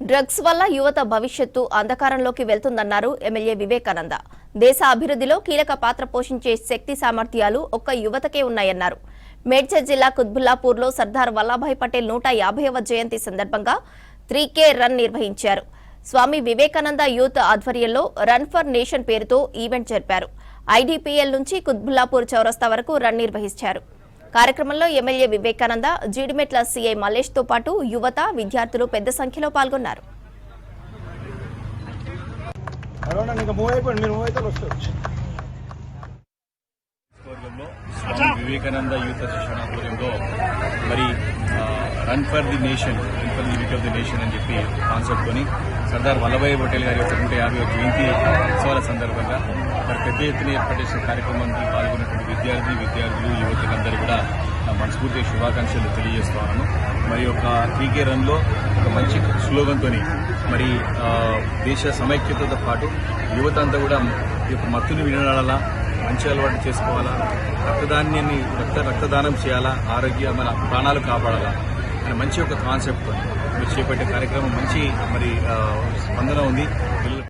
Drugs వల్ల యువత భవిష్యత్తు అంధకారంలోకి వెళ్తుందన్నారు ఎమ్మెల్యే వివేకానంద. దేశ అభివృద్ధిలో కీలక పాత్ర పోషించే శక్తి సామర్థ్యాలు ఒక్క యువతకే ఉన్నాయన్నారు. మేడ్చల్ జిల్లా కుత్బుల్లాపూర్లో సర్దార్ వల్లభాయ్ పటేల్ 150వ జయంతి సందర్భంగా 3K రన్ నిర్వహించారు. స్వామి వివేకానంద యూత్ ఆధ్వర్యంలో రన్ ఫర్ నేషన్ పేరుతో ఈవెంట్ జరిపారు. IDPL నుంచి కుత్బుల్లాపూర్ చౌరస్తా వరకు రన్ నిర్వహించారు. కార్యక్రమంలో ఎమ్మెల్యే వివేకానంద, జీడిమెట్ల సిఐ మల్లేష్ తో పాటు యువత, విద్యార్థులు పెద్ద సంఖ్యలో పాల్గొన్నారు. వివేకానంద యూత్ అసోసియేషన్ ఆధ్వర్యంలో మరి run for the nation, run for the unity of the nation అని చెప్పి కాన్సెప్ట్ కొని సర్దార్ వల్లభాయ్ పటేల్ గారి యొక్క 150వ జయంతి ఉత్సవాల సందర్భంగా మరి పెద్ద ఎత్తున ఏర్పాటు చేసిన కార్యక్రమానికి పాల్గొన్నటువంటి విద్యార్థులు యువకులందరూ కూడా మనస్ఫూర్తిగా శుభాకాంక్షలు తెలియజేస్తున్నాను. మరి ఒక 3K రన్లో ఒక మంచి స్లోగన్తో మరి దేశ సమైక్యతతో పాటు యువత అంతా కూడా ఈ యొక్క మత్తుని వినడాలా, మంచి అలవాటు చేసుకోవాలా, రక్తదానం చేయాలా, మన ప్రాణాలు కాపాడాలా అని మంచి ఒక కాన్సెప్ట్తో మీరు చేపట్టే కార్యక్రమం మంచి మరి స్పందన ఉంది.